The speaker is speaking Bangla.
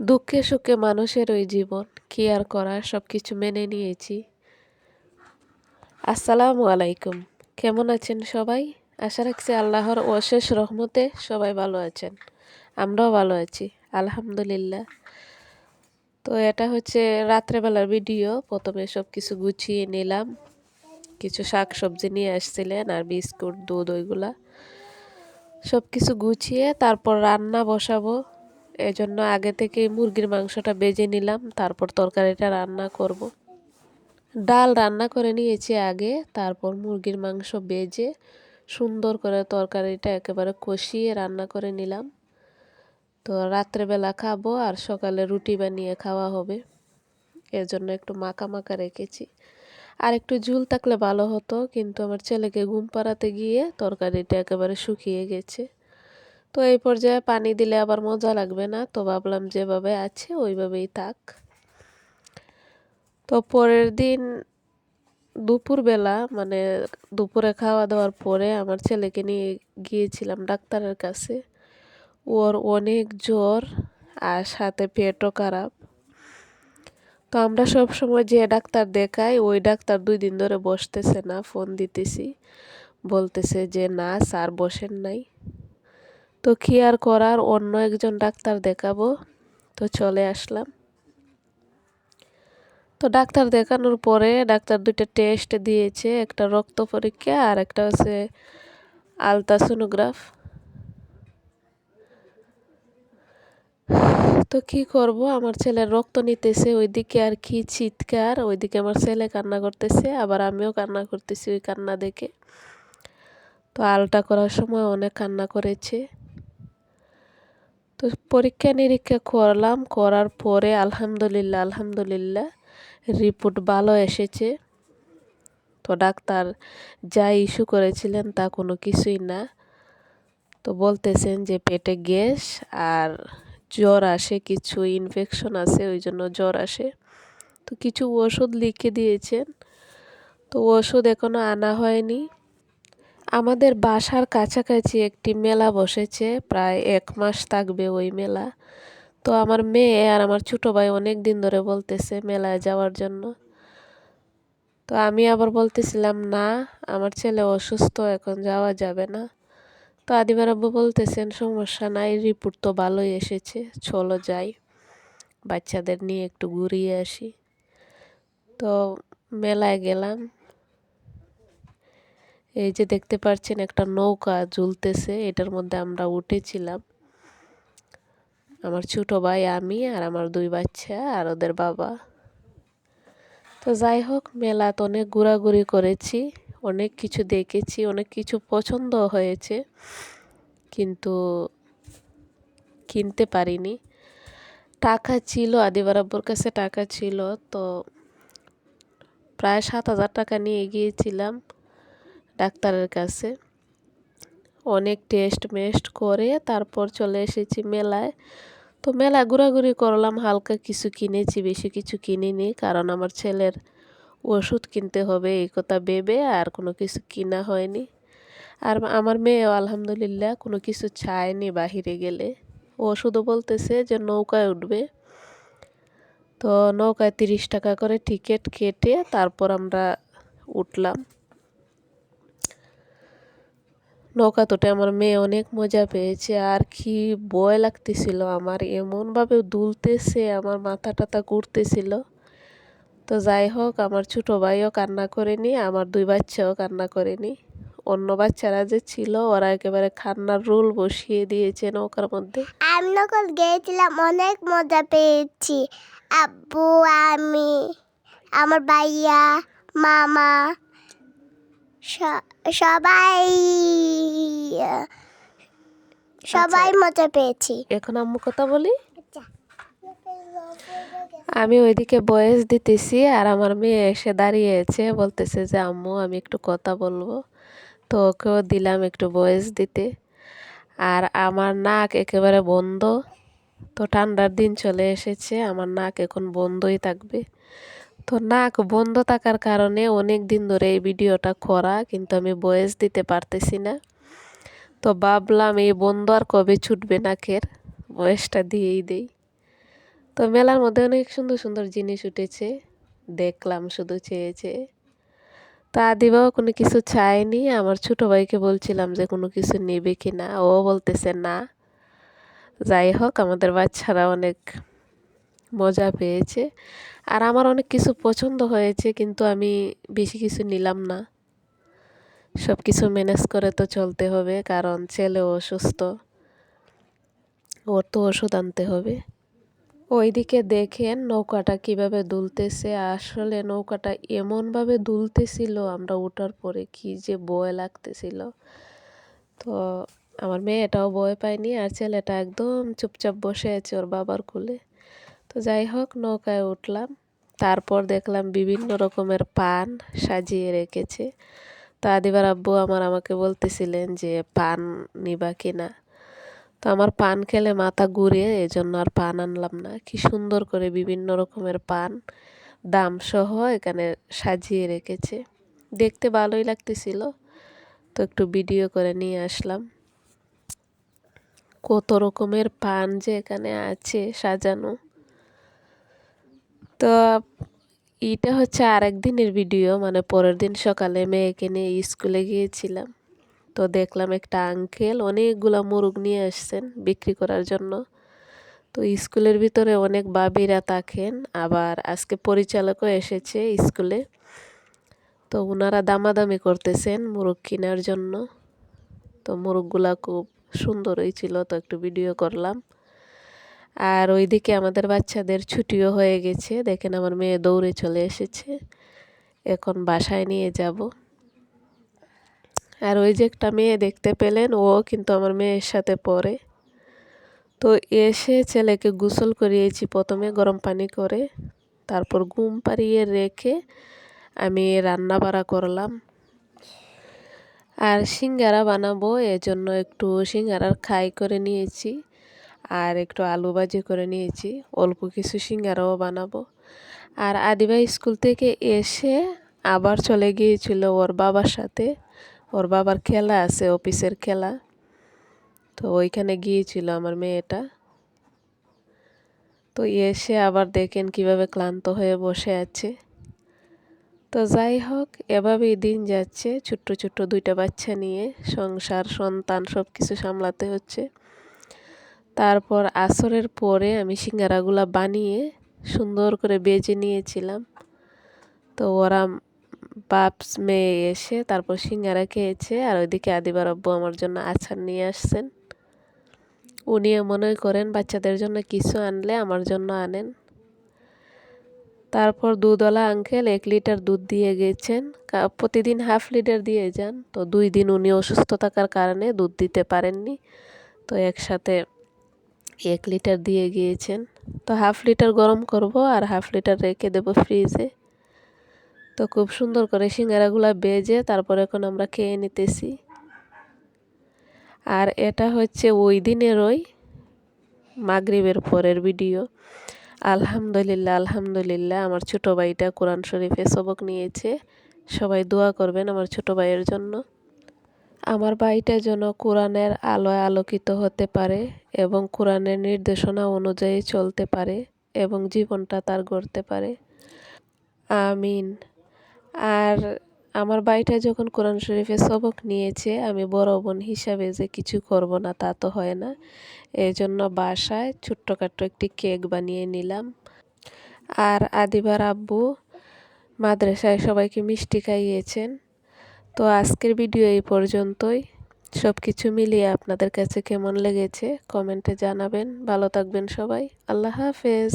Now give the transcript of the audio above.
দুঃখে সুখে মানুষের ওই জীবন, কি আর করার, সবকিছু মেনে নিয়েছি। আসসালামু আলাইকুম। কেমন আছেন সবাই? আশা রাখছি আল্লাহর অশেষ রহমতে সবাই ভালো আছেন। আমরাও ভালো আছি, আলহামদুলিল্লাহ। তো এটা হচ্ছে রাত্রেবেলার ভিডিও। প্রথমে সব কিছু গুছিয়ে নিলাম, কিছু শাক সবজি নিয়ে আসছিলেন আর বিস্কুট দুধ ওইগুলা সব কিছু গুছিয়ে তারপর রান্না বসাবো। এজন্য আগে থেকেই মুরগির মাংসটা বেজে নিলাম, তারপর তরকারিটা রান্না করব। ডাল রান্না করে নিয়েছি আগে, তারপর মুরগির মাংস বেজে সুন্দর করে তরকারিটা একেবারে কষিয়ে রান্না করে নিলাম। তো রাত্রেবেলা খাবো আর সকালে রুটি বানিয়ে খাওয়া হবে, এর জন্য একটু মাখা মাখা রেখেছি। আর একটু ঝুল থাকলে ভালো হতো, কিন্তু আমার ছেলেকে ঘুম পাড়াতে গিয়ে তরকারিটা একেবারে শুকিয়ে গেছে। তো এই পর্যায়ে পানি দিলে আবার মজা লাগবে না, তো ভাবলাম যেভাবে আছে ওইভাবেই থাক। তো পরের দিন দুপুরবেলা, মানে দুপুরে খাওয়া দাওয়ার পরে আমার ছেলেকে নিয়ে গিয়েছিলাম ডাক্তারের কাছে। ওর অনেক জ্বর আর সাথে পেটও খারাপ। তো আমরা সব সময় যে ডাক্তার দেখাই ওই ডাক্তার 2 দিন ধরে বসতেছে না, ফোন দিতেছি, বলতেছে যে না স্যার বসেন নাই। তো কি আর করার, অন্য একজন ডাক্তার দেখাবো, তো চলে আসলাম। তো ডাক্তার দেখানোর পরে ডাক্তার 2টা টেস্ট দিয়েছে, একটা রক্ত পরীক্ষা আর একটা হচ্ছে আলট্রাসোনোগ্রাফ। তো কি করব, আমার ছেলের রক্ত নিতেছে, ওইদিকে আর কি চিৎকার, ওইদিকে আমার ছেলে কান্না করতেছে, আবার আমিও কান্না করতেছি ওই কান্না দেখে। তো আলট্রা করার সময় অনেক কান্না করেছে। তো পরীক্ষা নিরীক্ষা করলাম, করার পরে আলহামদুলিল্লাহ আলহামদুলিল্লাহ রিপোর্ট ভালো এসেছে। তো ডাক্তার যা ইস্যু করেছিলেন তা কোনো কিছুই না। তো বলতেছেন যে পেটে গ্যাস আর জ্বর আসে, কিছু ইনফেকশন আছে, ওই জন্য জ্বর আসে। তো কিছু ওষুধ লিখে দিয়েছেন, তো ওষুধ এখনো আনা হয়নি। আমাদের বাসার কাছাকাছি একটি মেলা বসেছে, প্রায় 1 মাস থাকবে ওই মেলা। তো আমার মেয়ে আর আমার ছোটো ভাই অনেক দিন ধরে বলতেছে মেলায় যাওয়ার জন্য। তো আমি আবার বলতেছিলাম না, আমার ছেলে অসুস্থ, এখন যাওয়া যাবে না। তো আদিবার আব্বু বলতেছেন সমস্যা নাই, রিপোর্ট তো ভালোই এসেছে, চলো যাই, বাচ্চাদের নিয়ে একটু ঘুরিয়ে আসি। তো মেলায় গেলাম। এই যে দেখতে পাচ্ছেন একটা নৌকা ঝুলতেছে, এটার মধ্যে আমরা উঠেছিলাম, আমার ছোটো ভাই, আমি আর আমার 2 বাচ্চা আর ওদের বাবা। তো যাই হোক, মেলাতে অনেক ঘোরাঘুরি করেছি, অনেক কিছু দেখেছি, অনেক কিছু পছন্দ হয়েছে, কিন্তু কিনতে পারিনি। টাকা ছিল, আদিবার আব্বুর কাছে টাকা ছিল, তো প্রায় 7,000 টাকা নিয়ে গিয়েছিলাম ডাক্তারের কাছে। অনেক টেস্ট মেস্ট করে তারপর চলে এসেছি মেলায়। তো মেলা ঘোরাঘুরি করলাম, হালকা কিছু কিনেছি, বেশি কিছু কিনিনি, কারণ আমার ছেলের ওষুধ কিনতে হবে এই কথা ভেবে আর কোনো কিছু কিনা হয়নি। আর আমার মেয়েও আলহামদুলিল্লাহ কোনো কিছু চায়নি বাহিরে গেলে। ও শুধু বলতেছে যে নৌকায় উঠবে। তো নৌকায় 30 টাকা করে টিকিট কেটে তারপর আমরা উঠলাম। নৌকা তোটে আমার মেয়ে অনেক মজা পেয়েছে, আর কি ভয় লাগতেছিল আমার, এমনভাবে দুলতেছে, আমার মাথা টাথা ঘুরতেছিল। তো যাই হোক, আমার ছোটো ভাইও কান্না করেনি, আমার 2 বাচ্চাও কান্না করেনি। অন্য বাচ্চারা যে ছিল ওরা একেবারে কান্নার রোল বসিয়ে দিয়েছে নৌকার মধ্যে। আমি যখন গিয়েছিলাম অনেক মজা পেয়েছি। আব্বু, আমি, আমার ভাইয়া, মামা, সবাই সবাই মজা পেয়েছি। এখন আম্মু কথা বলি। আমি ওইদিকে ভয়েস দিতেছি আর আমার মেয়ে এসে দাঁড়িয়েছে, বলতেছে যে আম্মু আমি একটু কথা বলবো। তো ওকেও দিলাম একটু ভয়েস দিতে। আর আমার নাক একেবারে বন্ধ, তো ঠান্ডার দিন চলে এসেছে, আমার নাক এখন বন্ধই থাকবে। তো নাক বন্ধ থাকার কারণে অনেক দিন ধরে এই ভিডিওটা করা, কিন্তু আমি ভয়েস দিতে পারতেছি না। তো ভাবলাম এই বন্ধ আর কবে ছুটবে নাকের, ভয়েসটা দিয়েই দেই। তো মেলার মধ্যে অনেক সুন্দর সুন্দর জিনিস উঠেছে, দেখলাম শুধু চেয়ে চেয়ে। তা আদিবাও কোনো কিছু চায়নি। আমার ছোট ভাইকে বলছিলাম যে কোনো কিছু নেবে কি না, ও বলতেছে না। যাই হোক, আমাদের বাচ্চারা অনেক মজা পেয়েছে। আর আমার অনেক কিছু পছন্দ হয়েছে, কিন্তু আমি বেশি কিছু নিলাম না। সব কিছু ম্যানেজ করে তো চলতে হবে, কারণ ছেলেও অসুস্থ, ওর তো ওষুধ আনতে হবে। ওইদিকে দেখেন নৌকাটা কিভাবে দুলতেছে। আসলে নৌকাটা এমনভাবে দুলতেছিল, আমরা ওঠার পরে কি যে ভয় লাগতেছিল। তো আমার মেয়েটাও ভয় পায়নি, আর ছেলেটা একদম চুপচাপ বসে আছে ওর বাবার কোলে। তো যাই হোক, নৌকায় উঠলাম। তারপর দেখলাম বিভিন্ন রকমের পান সাজিয়ে রেখেছে। তো আদিবার আব্বু আমাকে বলতেছিলেন যে পান নিবা কিনা। তো আমার পান খেলে মাথা ঘুরে, এজন্য আর পান আনলাম না। কি সুন্দর করে বিভিন্ন রকমের পান দাম সহ এখানে সাজিয়ে রেখেছে, দেখতে ভালোই লাগতেছিল। তো একটু ভিডিও করে নিয়ে আসলাম। কত রকমের পান যে এখানে আছে সাজানো। তো এটা হচ্ছে আরেক দিনের ভিডিও, মানে পরের দিন সকালে মেয়েকে নিয়ে স্কুলে গিয়েছিলাম। তো দেখলাম একটা আঙ্কেল অনেকগুলা মোরগ নিয়ে আসছেন বিক্রি করার জন্য। তো স্কুলের ভিতরে অনেক বাবিরা থাকেন, আবার আজকে পরিচালকও এসেছে স্কুলে। তো ওনারা দামাদামি করতেছেন মোরগ কেনার জন্য। তো মোরগগুলা খুব সুন্দর হয়েছিল, তো একটু ভিডিও করলাম। আর ওইদিকে আমাদের বাচ্চাদের ছুটিও হয়ে গেছে, দেখেন আমার মেয়ে দৌড়ে চলে এসেছে। এখন বাসায় নিয়ে যাব। আর ওই যে একটা মেয়ে দেখতে পেলেন, ও কিন্তু আমার মেয়ের সাথে পড়ে। তো এসে ছেলেকে গোসল করিয়েছি প্রথমে গরম পানি করে, তারপর ঘুম পাড়িয়ে রেখে আমি রান্না বাড়া করলাম। আর সিঙ্গারা বানাবো, এজন্য একটু সিঙ্গারার খাই করে নিয়েছি, আর একটু আলু ভাজি করে নিয়েছি। অল্প কিছু সিঙ্গারাও বানাবো। আর আদিবা স্কুল থেকে এসে আবার চলে গিয়েছিল ওর বাবার সাথে। ওর বাবার খেলা আছে, অফিসের খেলা। তো ওইখানে গিয়েছিল আমার মেয়েটা। তো এসে আবার দেখেন কিভাবে ক্লান্ত হয়ে বসে আছে। তো যাই হোক, এভাবেই দিন যাচ্ছে, ছোট্ট ছোট্ট দুইটা বাচ্চা নিয়ে সংসার সন্তান সব কিছু সামলাতে হচ্ছে। তারপর আসরের পরে আমি সিঙ্গারাগুলা বানিয়ে সুন্দর করে বেজে নিয়েছিলাম। তো ওরা বাপ মেয়ে এসে তারপর সিঙ্গারা খেয়েছে। আর ওইদিকে আদিবার আব্বু আমার জন্য আচার নিয়ে আসছেন। উনিও মনে করেন বাচ্চাদের জন্য কিছু আনলে আমার জন্য আনেন। তারপর দুধওয়ালা আঙ্কেল 1 লিটার দুধ দিয়ে গেছেন, প্রতিদিন হাফ লিটার দিয়ে যান। তো 2 দিন উনি অসুস্থ থাকার কারণে দুধ দিতে পারেননি, তো একসাথে 1 লিটার দিয়ে গিয়েছেন। তো হাফ লিটার গরম করব আর হাফ লিটার রেখে দেব ফ্রিজে। তো খুব সুন্দর করে সিঙ্গারাগুলা বেজে তারপর এখন আমরা খেয়ে নিতেছি। আর এটা হচ্ছে ওই দিনেরই মাগরিবের পরের ভিডিও। আলহামদুলিল্লাহ আলহামদুলিল্লাহ, আমার ছোট ভাইটা কোরআন শরীফে সবক নিয়েছে। সবাই দোয়া করবেন আমার ছোট ভাইয়ের জন্য। আমার ভাইটা যেন কোরআনের আলোয় আলোকিত হতে পারে এবং কোরআনের নির্দেশনা অনুযায়ী চলতে পারে এবং জীবনটা তার গড়তে পারে। আমিন। আর আমার ভাইটা যখন কোরআন শরীফে সবক নিয়েছে, আমি বড় বোন হিসাবে যে কিছু করব না তা তো হয় না। এই জন্য বাসায় ছোট্টখাট্ট একটি কেক বানিয়ে নিলাম। আর আদিবার আব্বু মাদ্রাসায় সবাইকে মিষ্টি খাইয়েছেন। তো আজকের ভিডিও এই পর্যন্তই। সব কিছু মিলিয়ে আপনাদের কাছে কেমন লেগেছে কমেন্টে জানাবেন। ভালো থাকবেন সবাই। আল্লাহ হাফেজ।